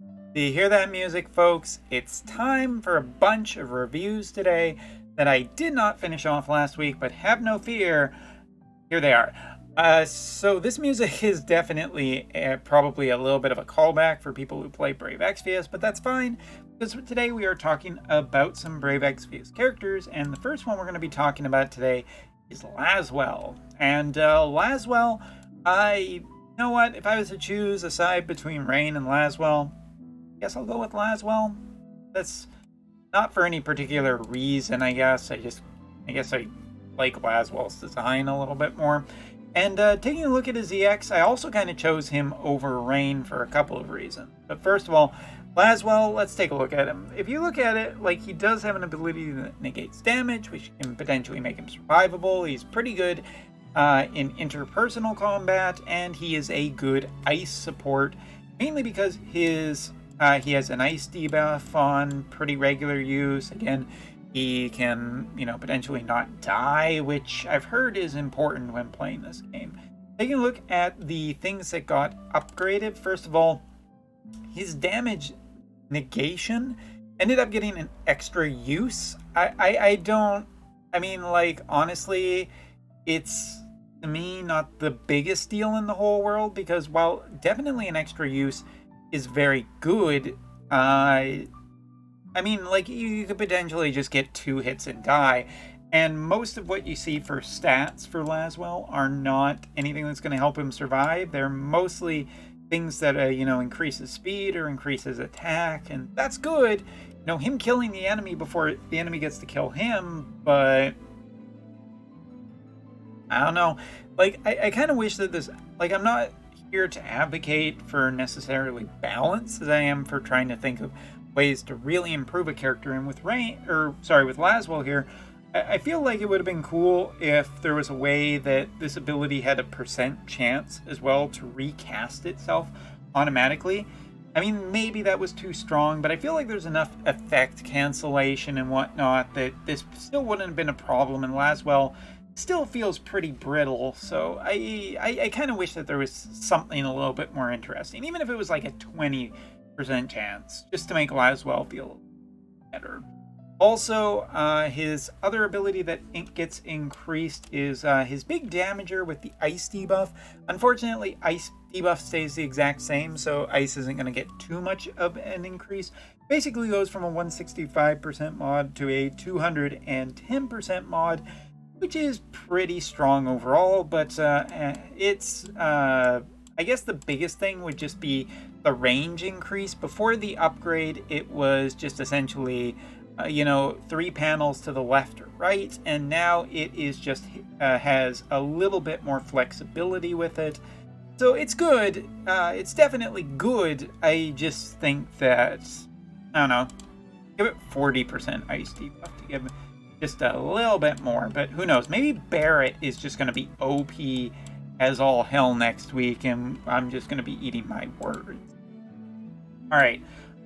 Do you hear that music, folks? It's time for a bunch of reviews today that I did not finish off last week, but have no fear, here they are. So this music is definitely probably a little bit of a callback for people who play Brave Exvius, but that's fine, because today we are talking about some Brave Exvius characters, and the first one we're going to be talking about today is Lasswell. And Lasswell, you know what, if I was to choose a side between Rain and Lasswell, I guess I'll go with Lasswell. That's not for any particular reason, I guess. I guess I like Lasswell's design a little bit more. And taking a look at his EX, I also kind of chose him over Rain for a couple of reasons. But first of all, Lasswell, let's take a look at him. If you look at it, like, he does have an ability that negates damage, which can potentially make him survivable. He's pretty good in interpersonal combat, and he is a good ice support, mainly because he has an ice debuff on pretty regular use. Again, he can, potentially not die, which I've heard is important when playing this game. Taking a look at the things that got upgraded, first of all, his damage negation ended up getting an extra use. Honestly, it's, to me, not the biggest deal in the whole world, because while definitely an extra use is very good, you could potentially just get 2 hits and die, and most of what you see for stats for Lasswell are not anything that's going to help him survive. They're mostly things that increases speed or increases attack, and that's good. Him killing the enemy before the enemy gets to kill him, but I don't know. I kind of wish that this, I'm not here to advocate for necessarily balance as I am for trying to think of ways to really improve a character. And with Lasswell here, I feel like it would have been cool if there was a way that this ability had a % chance as well to recast itself automatically. I mean, maybe that was too strong, but I feel like there's enough effect cancellation and whatnot that this still wouldn't have been a problem, and Lasswell still feels pretty brittle. So I kind of wish that there was something a little bit more interesting, even if it was like a 20% chance, just to make Lasswell feel better. Also, his other ability that gets increased is his big damager with the ice debuff. Unfortunately, ice debuff stays the exact same, so ice isn't going to get too much of an increase. Basically goes from a 165% mod to a 210% mod, which is pretty strong overall, but it's, I guess the biggest thing would just be the range increase. Before the upgrade, it was just essentially 3 panels to the left or right, and now it is just has a little bit more flexibility with it. So it's good. It's definitely good. I just think that, I don't know, give it 40% ice debuff to give just a little bit more, but who knows? Maybe Barrett is just going to be OP as all hell next week, and I'm just going to be eating my words. Alright,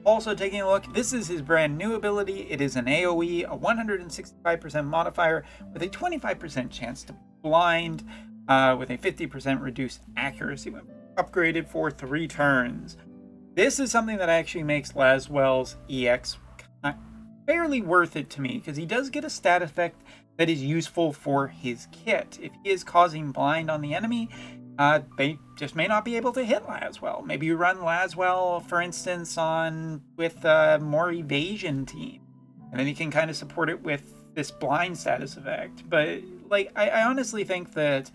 also taking a look, this is his brand new ability. It is an AoE, a 165% modifier with a 25% chance to blind, with a 50% reduced accuracy when upgraded for 3 turns. This is something that actually makes Lasswell's EX fairly worth it to me, because he does get a stat effect that is useful for his kit. If he is causing blind on the enemy, they just may not be able to hit Lasswell. Maybe you run Lasswell, for instance, with more evasion team, and then you can kind of support it with this blind status effect. But I honestly think that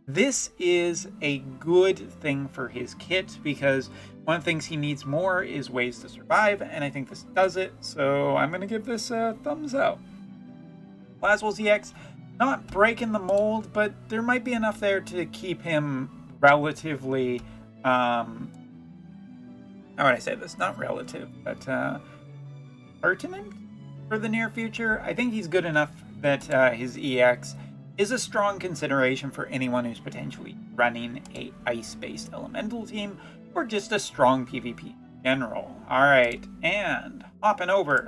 this is a good thing for his kit, because one of the things he needs more is ways to survive, and I think this does it, so I'm going to give this a thumbs up. Lasswell's EX, not breaking the mold, but there might be enough there to keep him relatively, how would I say this? Not relative, but pertinent for the near future. I think he's good enough that his EX is a strong consideration for anyone who's potentially running a ice-based elemental team, or just a strong PvP in general. Alright, and hopping over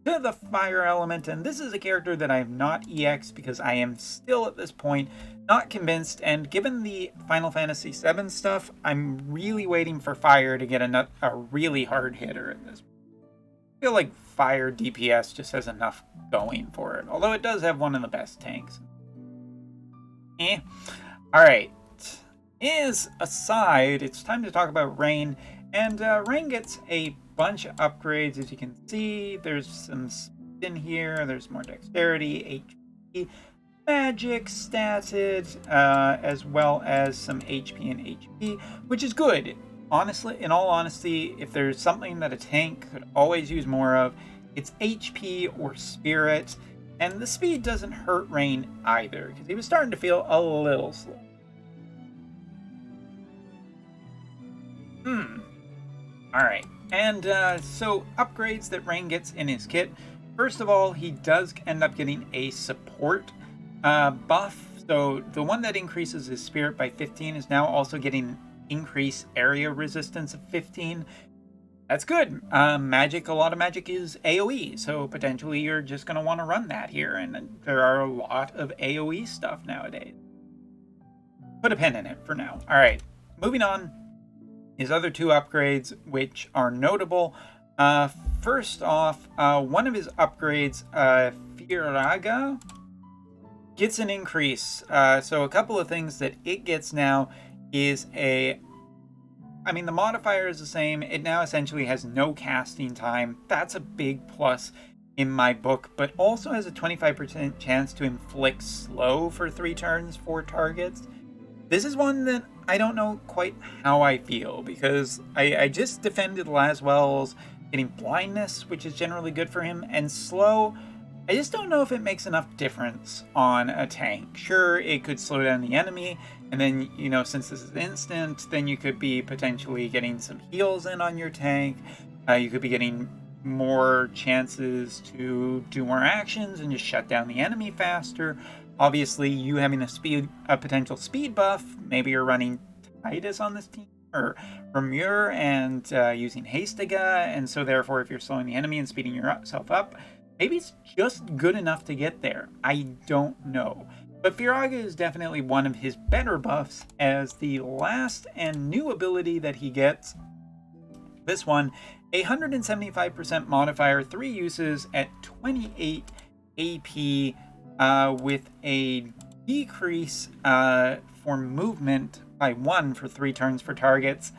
to the fire element, and this is a character that I have not EX'd because I am still at this point not convinced, and given the Final Fantasy VII stuff, I'm really waiting for fire to get a really hard hitter at this point. I feel like fire DPS just has enough going for it, although it does have one of the best tanks. Alright, is aside, it's time to talk about Rain, and Rain gets a bunch of upgrades. As you can see, there's some speed in here, there's more dexterity, HP, magic statted, as well as some HP and HP, which is good. Honestly, in all honesty, if there's something that a tank could always use more of, it's HP or spirit. And the speed doesn't hurt Rain either, because he was starting to feel a little slow. Alright, and so upgrades that Rain gets in his kit. First of all, he does end up getting a support buff. So the one that increases his spirit by 15 is now also getting increased area resistance of 15. That's good. Magic, a lot of magic is AoE, so potentially you're just going to want to run that here, and there are a lot of AoE stuff nowadays. Put a pin in it for now. Alright, moving on. His other two upgrades, which are notable. First off, one of his upgrades, Firaga, gets an increase. So a couple of things that it gets now is the modifier is the same. It now essentially has no casting time. That's a big plus in my book, but also has a 25% chance to inflict slow for 3 turns for targets. This is one that I don't know quite how I feel, because I just defended Laswell's getting blindness, which is generally good for him, and slow. I just don't know if it makes enough difference on a tank. Sure, it could slow down the enemy, and then, since this is instant, then you could be potentially getting some heals in on your tank. You could be getting more chances to do more actions and just shut down the enemy faster. Obviously, you having a potential speed buff, maybe you're running Titus on this team, or Remure, and using Hastega, and so therefore if you're slowing the enemy and speeding yourself up, maybe it's just good enough to get there. I don't know. But Firaga is definitely one of his better buffs, as the last and new ability that he gets, this one, 175% modifier, 3 uses at 28 AP, with a decrease for movement by 1 for 3 turns for targets.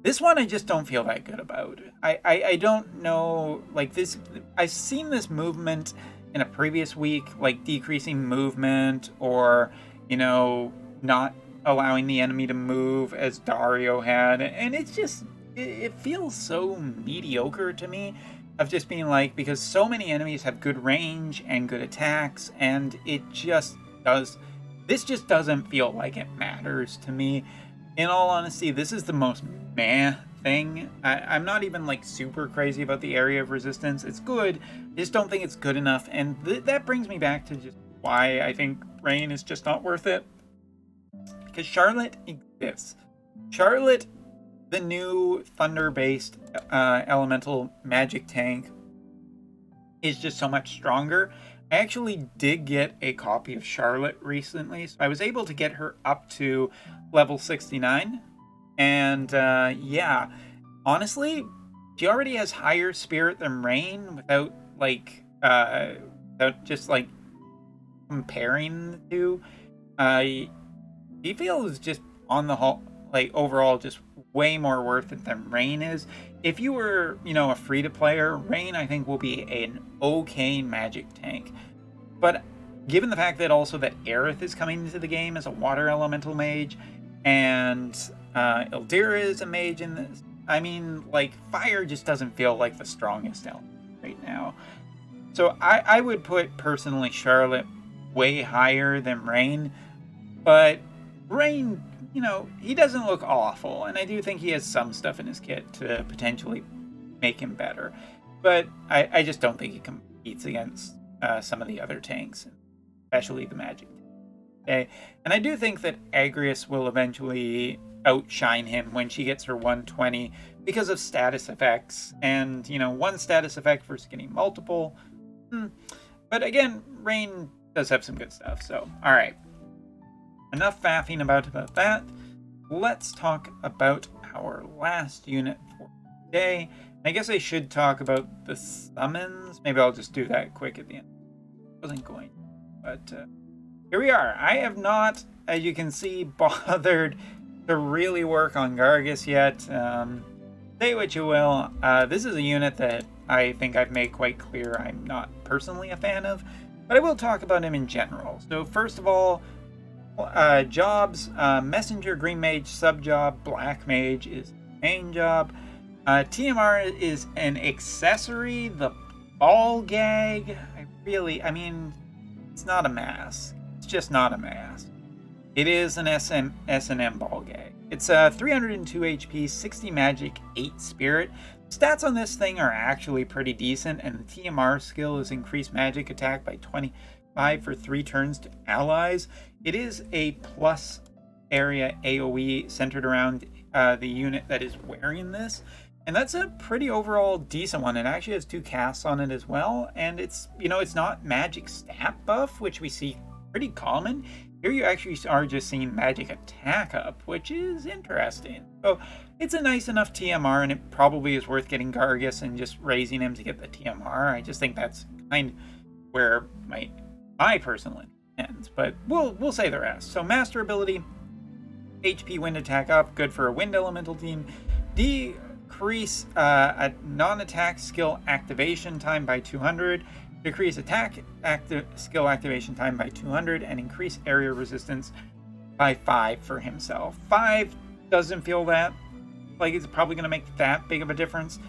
This one I just don't feel that good about. I don't know, like this, I've seen this movement in a previous week, like decreasing movement, or, not allowing the enemy to move as Dario had, and it's just, it feels so mediocre to me, of just being like, because so many enemies have good range and good attacks, and this just doesn't feel like it matters to me. In all honesty, this is the most meh thing. I'm not even like super crazy about the area of resistance. It's good, I just don't think it's good enough, and that brings me back to just why I think Rain is just not worth it. Because Charlotte exists. Charlotte, the new thunder-based elemental magic tank, is just so much stronger. I actually did get a copy of Charlotte recently, so I was able to get her up to level 69. And yeah, honestly, she already has higher spirit than Rain without just comparing the two. She feels just on the whole, overall, just way more worth it than Rain is. If you were, a free-to-player, Rain, I think, will be an okay magic tank. But given the fact that also that Aerith is coming into the game as a water elemental mage, and Ildira is a mage in this, fire just doesn't feel like the strongest element right now. So I would put, personally, Charlotte way higher than Rain, but Rain, he doesn't look awful, and I do think he has some stuff in his kit to potentially make him better. But I just don't think he competes against some of the other tanks, especially the magic. Okay, and I do think that Agrius will eventually outshine him when she gets her 120 because of status effects. And, you know, one status effect versus getting multiple. But again, Rain does have some good stuff. So, all right. Enough faffing about that. Let's talk about our last unit for today. I guess I should talk about the summons. Maybe I'll just do that quick at the end. Wasn't going, but here we are. I have not, as you can see, bothered to really work on Gargas yet. Say what you will. This is a unit that I think I've made quite clear I'm not personally a fan of, but I will talk about him in general. So first of all, jobs, Messenger, Green Mage, Sub-Job, Black Mage is the main job. TMR is an accessory, the ball gag. I mean, it's not a mask. It's just not a mask. It is an S&M ball gag. It's 302 HP, 60 magic, 8 spirit. Stats on this thing are actually pretty decent, and the TMR skill is increased magic attack by 25 for 3 turns to allies. It is a plus area AoE centered around the unit that is wearing this. And that's a pretty overall decent one. It actually has 2 casts on it as well. And it's, you know, it's not magic stat buff, which we see pretty common. Here you actually are just seeing magic attack up, which is interesting. So it's a nice enough TMR, and it probably is worth getting Gargas and just raising him to get the TMR. I just think that's kind of where my personal ends. But we'll say the rest. So master ability, HP wind attack up, good for a wind elemental team. Decrease a non-attack skill activation time by 200, decrease attack skill activation time by 200, and increase area resistance by 5 for himself. 5 doesn't feel that like it's probably going to make that big of a difference.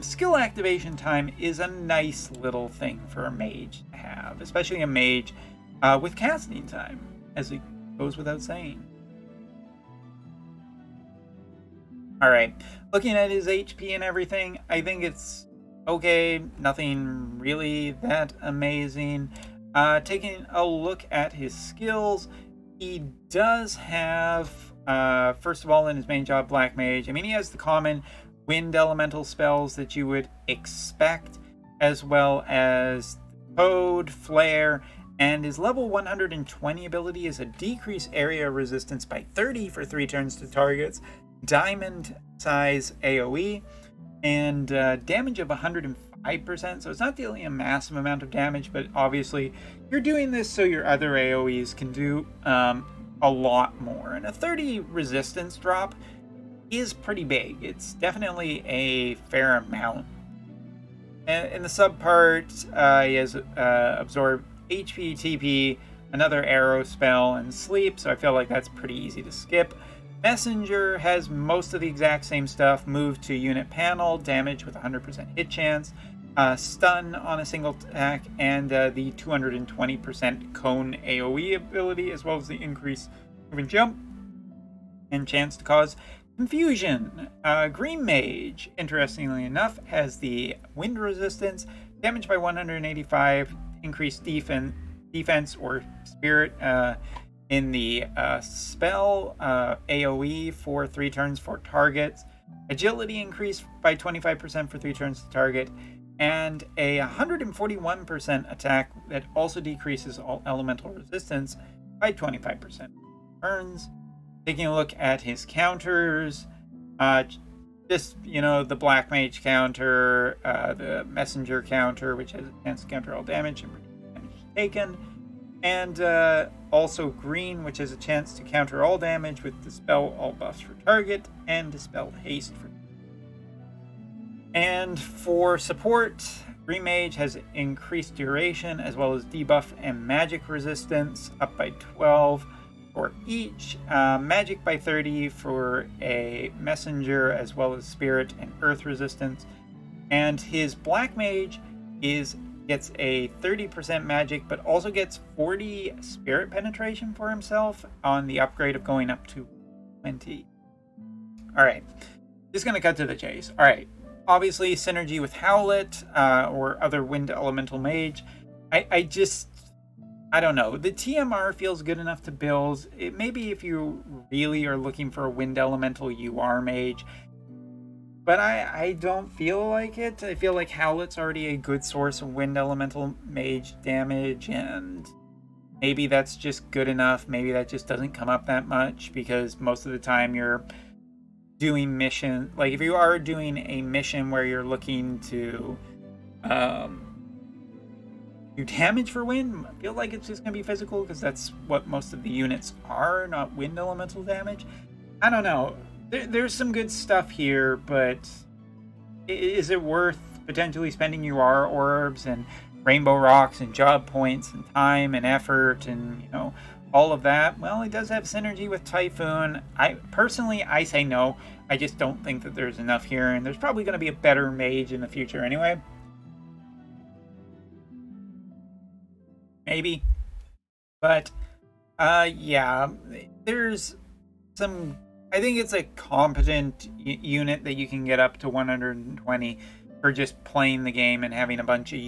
Skill activation time is a nice little thing for a mage to have, especially a mage with casting time, as it goes without saying. Alright, looking at his HP and everything, I think it's okay, nothing really that amazing. Taking a look at his skills, he does have, first of all, in his main job, Black Mage, I mean, he has the common wind elemental spells that you would expect, as well as Code, Flare, and his level 120 ability is a decrease area resistance by 30 for 3 turns to targets, diamond size AoE, and damage of 105%. So it's not dealing a massive amount of damage, but obviously you're doing this so your other AoEs can do a lot more. And a 30 resistance drop is pretty big. It's definitely a fair amount. And in the sub part, he has absorb HP, TP, another arrow spell, and sleep. So I feel like that's pretty easy to skip. Messenger has most of the exact same stuff. Move to unit panel, damage with 100% hit chance, stun on a single attack, and the 220% cone AoE ability, as well as the increased move and jump, and chance to cause confusion. Green Mage, interestingly enough, has the wind resistance, damage by 185, increased defense or spirit, in the spell AoE for 3 turns for targets, agility increased by 25% for 3 turns to target, and a 141% attack that also decreases all elemental resistance by 25% turns. Taking a look at his counters, just, you know, the Black Mage counter, the Messenger counter, which has a chance to counter all damage and damage taken, and also Green, which has a chance to counter all damage with Dispel all buffs for target, and Dispel haste for. And for support, Green Mage has increased duration, as well as debuff and magic resistance, up by 12 for each, magic by 30 for a Messenger, as well as spirit and earth resistance. And his Black Mage gets a 30% magic, but also gets 40 spirit penetration for himself on the upgrade of going up to 20. Alright, just gonna cut to the chase. Alright, obviously synergy with Howlet or other wind elemental mage. I just I don't know. The TMR feels good enough to build. It maybe if you really are looking for a wind elemental UR mage, but I don't feel like it. I feel like Howlet's already a good source of wind elemental mage damage, and maybe that's just good enough. Maybe that just doesn't come up that much because most of the time you're doing mission. Like if you are doing a mission where you're looking to do damage for wind, I feel like it's just gonna be physical because that's what most of the units are, not wind elemental damage. I don't know. There's some good stuff here, but is it worth potentially spending UR orbs and rainbow rocks and job points and time and effort and all of that? Well, it does have synergy with Typhoon. I say no. I just don't think that there's enough here, and there's probably going to be a better mage in the future anyway. Maybe. But yeah, there's some. I think it's a competent unit that you can get up to 120 for just playing the game and having a bunch of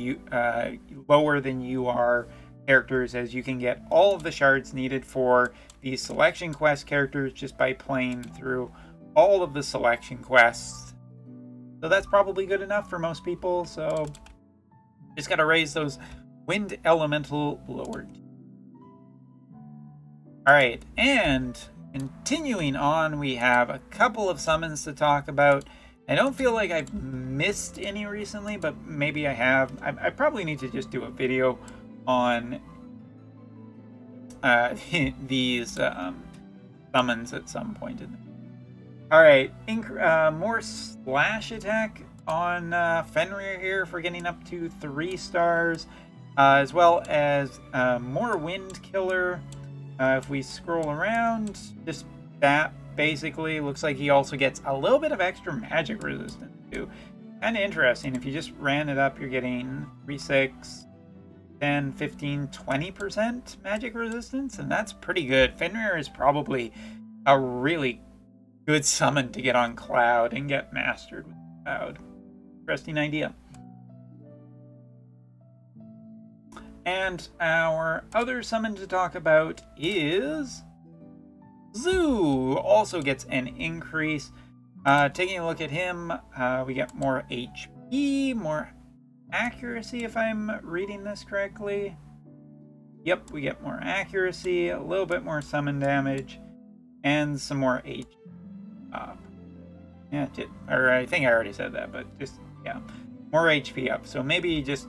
lower than UR characters, as you can get all of the shards needed for these selection quest characters just by playing through all of the selection quests. So that's probably good enough for most people. So just got to raise those wind elemental lowered. All right, and continuing on, we have a couple of summons to talk about. I don't feel like I've missed any recently, but maybe I have. I probably need to just do a video on these summons at some point in the... All right, more slash attack on Fenrir here for getting up to 3 stars, as well as more wind killer. If we scroll around, just that basically looks like he also gets a little bit of extra magic resistance too. Kind of interesting. If you just ran it up, you're getting 3, 6, 10, 15, 20% magic resistance, and that's pretty good. Fenrir is probably a really good summon to get on Cloud and get mastered with Cloud. Interesting idea. And our other summon to talk about is Zoo. Also gets an increase. Taking a look at him, we get more HP, more accuracy, if I'm reading this correctly. Yep, we get more accuracy, a little bit more summon damage, and some more HP up. Yeah, or I think I already said that, but just, yeah, more HP up. So maybe just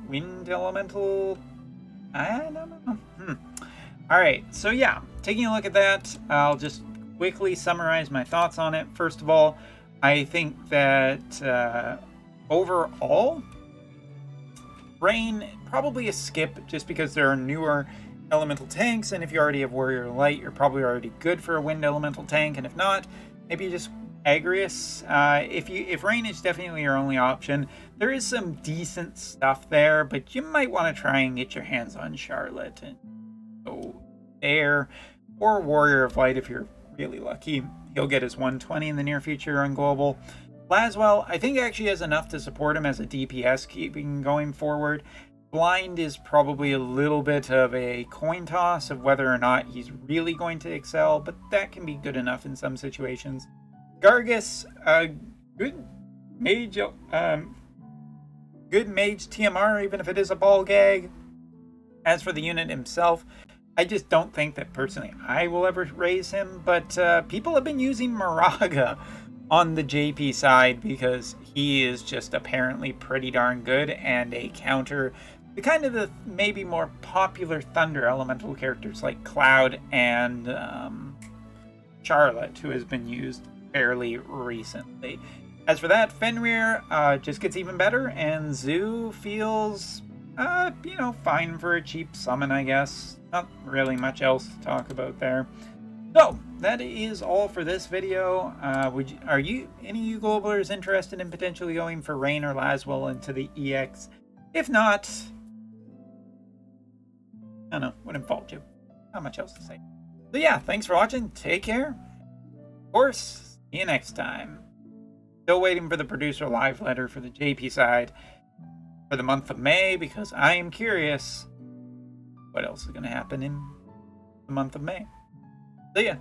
wind elemental, I don't know. All right, so yeah, taking a look at that, I'll just quickly summarize my thoughts on it. First of all, I think that overall, Rain probably a skip, just because there are newer elemental tanks, and if you already have Warrior Light, you're probably already good for a wind elemental tank, and if not, maybe just Agrius. If Rain is definitely your only option, there is some decent stuff there, but you might want to try and get your hands on Charlotte and go there, or Warrior of Light if you're really lucky. He'll get his 120 in the near future on global. Lasswell, I think, actually has enough to support him as a DPS keeping going forward. Blind is probably a little bit of a coin toss of whether or not he's really going to excel, but that can be good enough in some situations. Gargas, good mage TMR, even if it is a ball gag. As for the unit himself, I just don't think that personally I will ever raise him, but people have been using Moraga on the JP side because he is just apparently pretty darn good and a counter to kind of the maybe more popular Thunder Elemental characters like Cloud and Charlotte, who has been used fairly recently. As for that, Fenrir just gets even better, and Zoo feels, fine for a cheap summon, I guess. Not really much else to talk about there. So, that is all for this video. Are any of you Globalers interested in potentially going for Rain or Laswell into the EX? If not, I don't know, wouldn't fault you. Not much else to say. So yeah, thanks for watching. Take care. Of course, see you next time. Still waiting for the producer live letter for the JP side for the month of May because I am curious what else is going to happen in the month of May. So yeah,